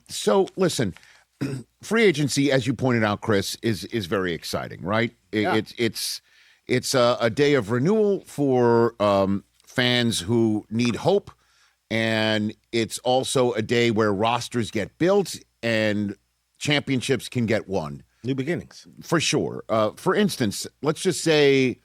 So listen, free agency, as you pointed out, Chris, is very exciting, right? Yeah. It's a day of renewal for fans who need hope, and it's also a day where rosters get built and championships can get won. New beginnings. For sure. For instance, let's just say,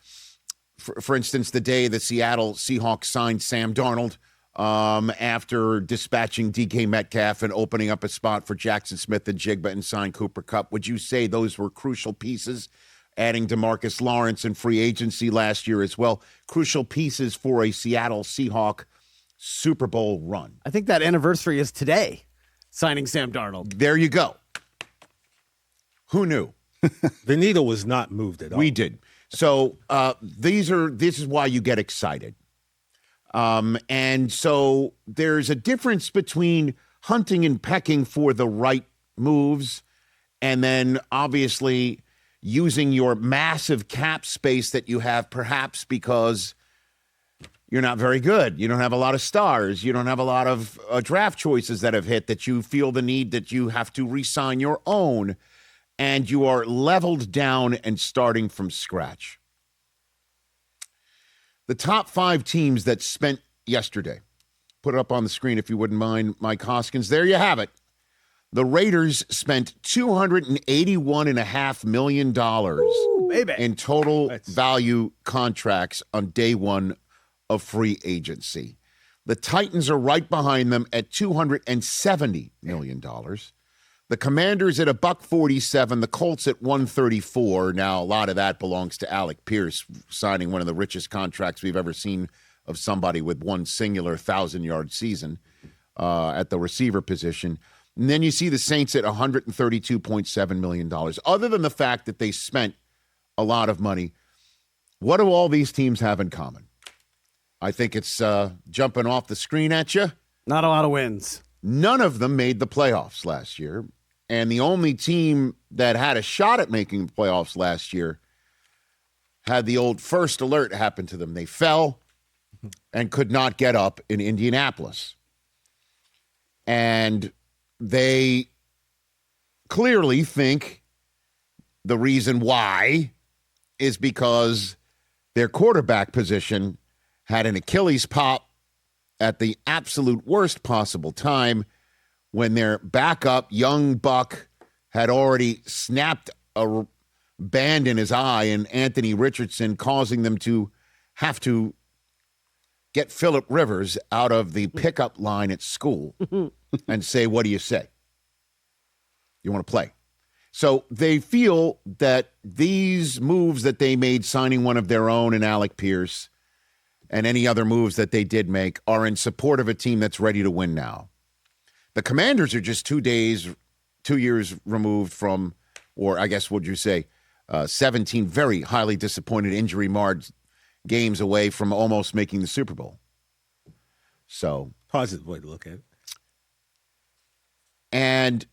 for instance, the day the Seattle Seahawks signed Sam Darnold after dispatching DK Metcalf and opening up a spot for Jackson Smith and Jigba and signed Cooper Kupp. Would you say those were crucial pieces? Adding DeMarcus Lawrence in free agency last year as well. Crucial pieces for a Seattle Seahawk Super Bowl run. I think that anniversary is today, signing Sam Darnold. There you go. Who knew? The needle was not moved at all. We did. So this is why you get excited. And so there's a difference between hunting and pecking for the right moves and then obviously using your massive cap space that you have perhaps because you're not very good. You don't have a lot of stars. You don't have a lot of draft choices that have hit that you feel the need that you have to re-sign your own. And you are leveled down and starting from scratch. The top 5 teams that spent yesterday, put it up on the screen if you wouldn't mind, Mike Hoskins. There you have it. The Raiders spent $281.5 million in total value contracts on day one of free agency. The Titans are right behind them at $270 million. The Commanders at $147, the Colts at $134. Now, a lot of that belongs to Alec Pierce, signing one of the richest contracts we've ever seen of somebody with one singular 1,000-yard season at the receiver position. And then you see the Saints at $132.7 million. Other than the fact that they spent a lot of money, what do all these teams have in common? I think it's jumping off the screen at you. Not a lot of wins. None of them made the playoffs last year. And the only team that had a shot at making the playoffs last year had the old first alert happen to them. They fell and could not get up in Indianapolis. And they clearly think the reason why is because their quarterback position had an Achilles pop at the absolute worst possible time when their backup, young buck, had already snapped a band in his eye, and Anthony Richardson causing them to have to get Phillip Rivers out of the pickup line at school and say, what do you say? You want to play? So they feel that these moves that they made, signing one of their own in Alec Pierce, and any other moves that they did make, are in support of a team that's ready to win now. The Commanders are just 2 years removed from, or I guess, would you say, 17 very highly disappointed, injury-marred games away from almost making the Super Bowl. So, positive way to look at it. And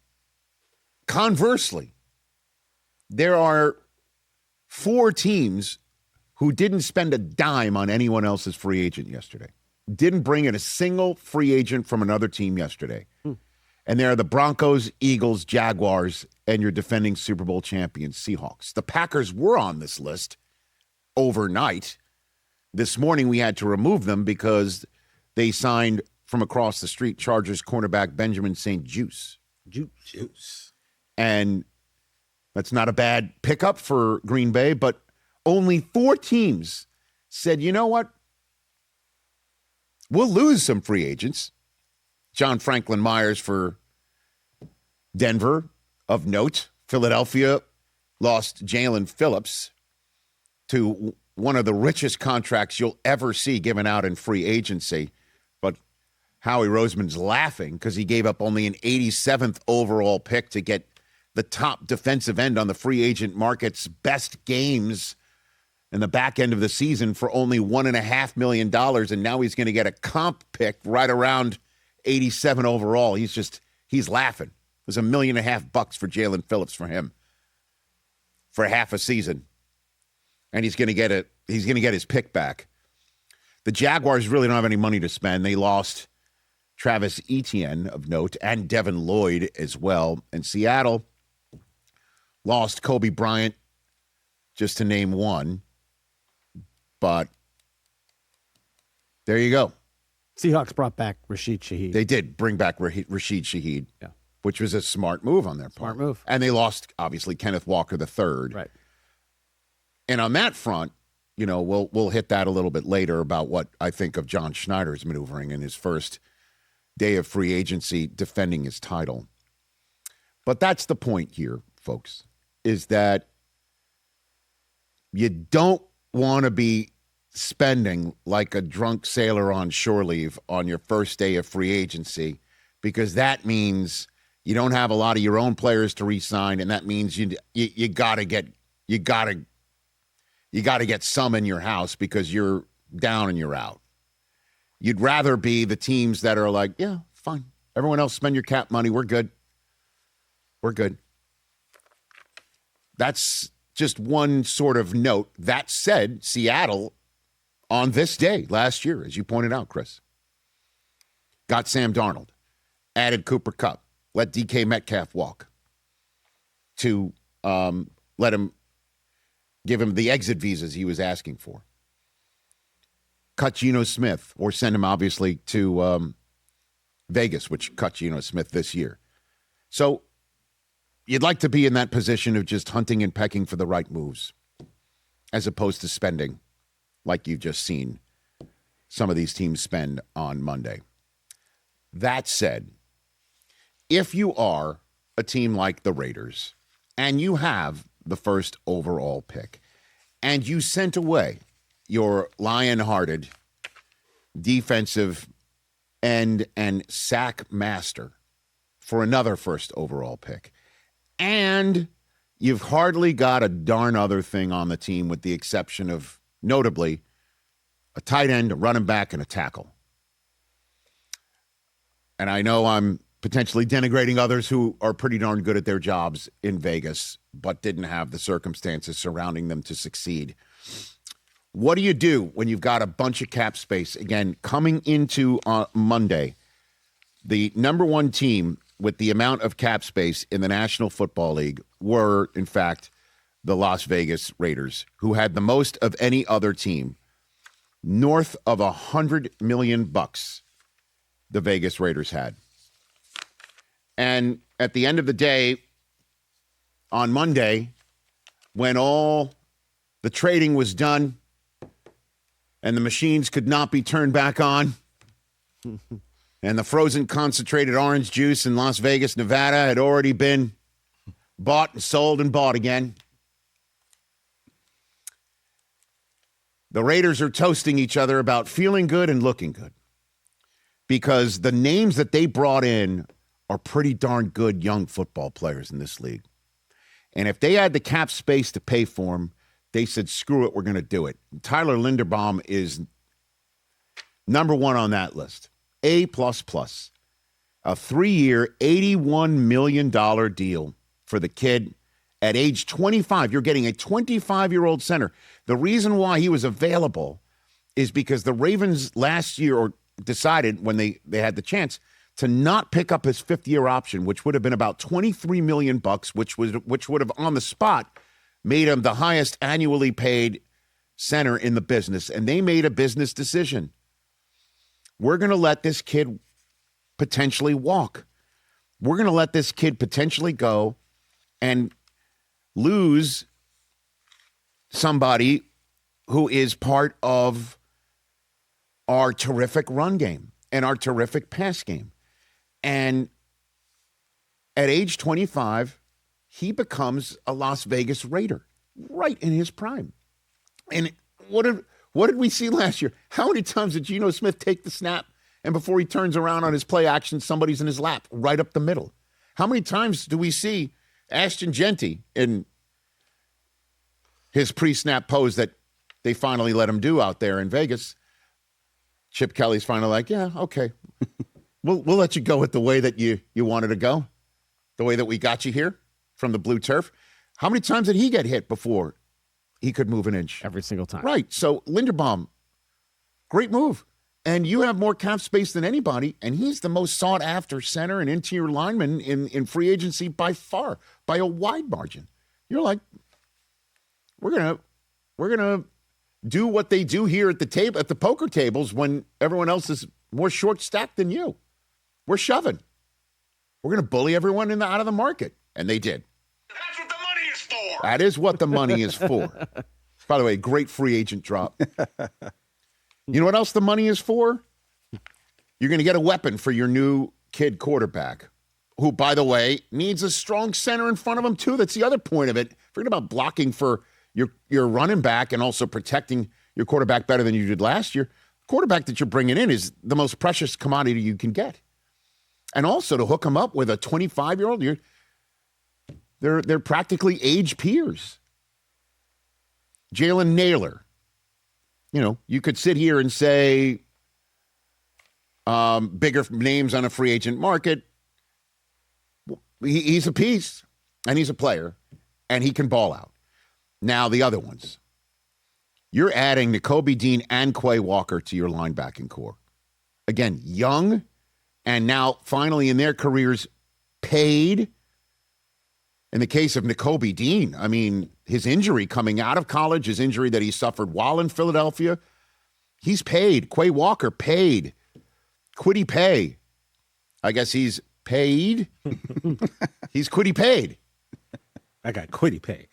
conversely, there are 4 teams who didn't spend a dime on anyone else's free agent yesterday. Didn't bring in a single free agent from another team yesterday. And there are the Broncos, Eagles, Jaguars, and your defending Super Bowl champions, Seahawks. The Packers were on this list overnight. This morning we had to remove them because they signed from across the street Chargers cornerback Benjamin St. Juice. Juice. And that's not a bad pickup for Green Bay, but only 4 teams said, you know what? We'll lose some free agents. John Franklin Myers for Denver, of note. Philadelphia lost Jalen Phillips to one of the richest contracts you'll ever see given out in free agency. But Howie Roseman's laughing because he gave up only an 87th overall pick to get the top defensive end on the free agent market's best games in the back end of the season for only $1.5 million. And now he's going to get a comp pick right around 87 overall. He's laughing. It was $1.5 million for Jalen Phillips for him for half a season. And he's going to get his pick back. The Jaguars really don't have any money to spend. They lost Travis Etienne of note, and Devin Lloyd as well. And Seattle lost Kobe Bryant, just to name one. But there you go. Seahawks brought back Rashid Shaheed. They did bring back Rashid Shaheed, which was a smart move on their part. Smart move. And they lost, obviously, Kenneth Walker III. Right. And on that front, you know, we'll hit that a little bit later about what I think of John Schneider's maneuvering in his first day of free agency defending his title. But that's the point here, folks, is that you don't want to be spending like a drunk sailor on shore leave on your first day of free agency, because that means you don't have a lot of your own players to re-sign, and that means you gotta get some in your house because you're down and you're out. You'd rather be the teams that are like, yeah, fine. Everyone else spend your cap money. We're good. We're good. That's just one sort of note. That said, Seattle, on this day last year, as you pointed out, Chris, got Sam Darnold, added Cooper Kupp, let DK Metcalf walk to let him give him the exit visas he was asking for. Cut Geno Smith, or send him, obviously, to Vegas, which cut Geno Smith this year. So you'd like to be in that position of just hunting and pecking for the right moves, as opposed to spending like you've just seen some of these teams spend on Monday. That said, if you are a team like the Raiders and you have the first overall pick and you sent away your lion-hearted defensive end and sack master for another first overall pick, and you've hardly got a darn other thing on the team with the exception of, notably, a tight end, a running back, and a tackle. And I know I'm potentially denigrating others who are pretty darn good at their jobs in Vegas, but didn't have the circumstances surrounding them to succeed. What do you do when you've got a bunch of cap space? Again, coming into Monday, the number one team with the amount of cap space in the National Football League were, in fact, the Las Vegas Raiders, who had the most of any other team. North of $100 million the Vegas Raiders had. And at the end of the day, on Monday, when all the trading was done and the machines could not be turned back on, and the frozen concentrated orange juice in Las Vegas, Nevada had already been bought and sold and bought again, the Raiders are toasting each other about feeling good and looking good, because the names that they brought in are pretty darn good young football players in this league. And if they had the cap space to pay for them, they said, screw it, we're going to do it. Tyler Linderbaum is number one on that list. A++. A 3-year, $81 million deal for the kid. At age 25, you're getting a 25-year-old center. The reason why he was available is because the Ravens last year decided, when they had the chance, to not pick up his fifth-year option, which would have been about $23 million, which would have on the spot made him the highest annually paid center in the business. And they made a business decision. We're going to let this kid potentially walk. We're going to let this kid potentially go and lose somebody who is part of our terrific run game and our terrific pass game. And at age 25, he becomes a Las Vegas Raider right in his prime. And what did we see last year? How many times did Geno Smith take the snap and before he turns around on his play action, somebody's in his lap right up the middle? How many times do we see Ashton Genty in his pre-snap pose that they finally let him do out there in Vegas? Chip Kelly's finally like, yeah, okay. We'll let you go with the way that you wanted to go, the way that we got you here from the blue turf. How many times did he get hit before he could move an inch? Every single time. Right. So Linderbaum, great move. And you have more cap space than anybody, and he's the most sought-after center and interior lineman in free agency by far, by a wide margin. You're like, we're gonna do what they do here at the table, at the poker tables, when everyone else is more short-stacked than you. We're shoving. We're gonna bully everyone out of the market, and they did. That's what the money is for. That is what the money is for. By the way, great free agent drop. You know what else the money is for? You're going to get a weapon for your new kid quarterback, who, by the way, needs a strong center in front of him, too. That's the other point of it. Forget about blocking for your running back and also protecting your quarterback better than you did last year. The quarterback that you're bringing in is the most precious commodity you can get. And also to hook him up with a 25-year-old, they're practically age peers. Jalen Nailor. You know, you could sit here and say bigger names on a free agent market. He's a piece, and he's a player, and he can ball out. Now, the other ones. You're adding Nakobe Dean and Quay Walker to your linebacking core. Again, young, and now finally in their careers, paid. In the case of Nakobe Dean, I mean, his injury coming out of college, his injury that he suffered while in Philadelphia, he's paid. Quay Walker paid. Quiddy pay. I guess he's paid. He's Quiddy paid. I got Quiddy pay.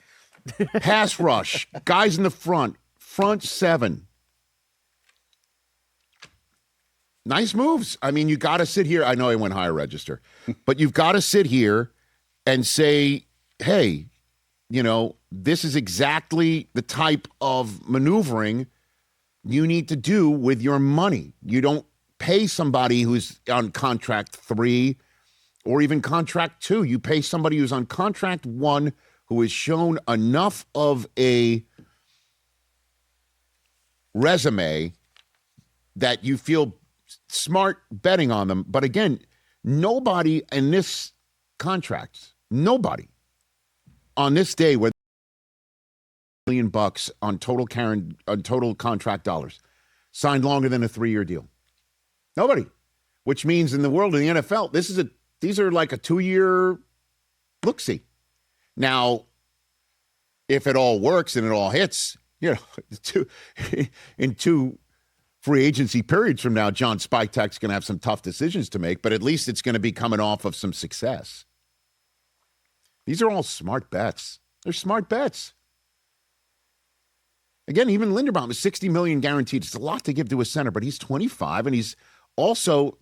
Pass rush. Guys in the front seven. Nice moves. I mean, you got to sit here. I know I went higher register, but you've got to sit here and say, hey, you know, this is exactly the type of maneuvering you need to do with your money. You don't pay somebody who's on contract 3 or even contract 2. You pay somebody who's on contract 1 who has shown enough of a resume that you feel smart betting on them. But again, nobody in this contract, nobody on this day with $1 million on total contract dollars signed longer than a 3-year deal. Nobody. Which means in the world of the NFL, these are like a 2-year look-see. Now, if it all works and it all hits, you know, in 2 free agency periods from now, John Spiketak's going to have some tough decisions to make, but at least it's going to be coming off of some success. These are all smart bets. They're smart bets. Again, even Linderbaum is $60 million guaranteed. It's a lot to give to a center, but he's 25, and he's also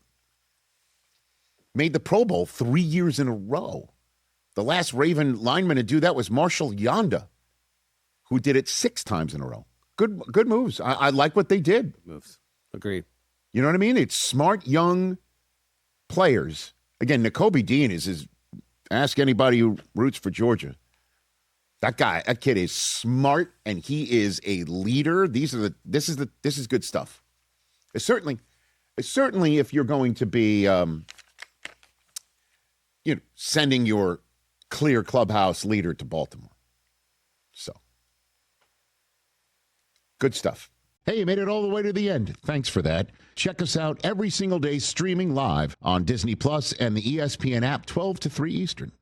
made the Pro Bowl 3 years in a row. The last Raven lineman to do that was Marshall Yanda, who did it 6 times in a row. Good moves. I like what they did. Moves. Agreed. You know what I mean? It's smart young players. Again, Nakobe Dean is ask anybody who roots for Georgia. That kid is smart, and he is a leader. This is good stuff. It's certainly if you're going to be sending your clear clubhouse leader to Baltimore. So good stuff. Hey, you made it all the way to the end. Thanks for that. Check us out every single day streaming live on Disney Plus and the ESPN app 12 to 3 Eastern.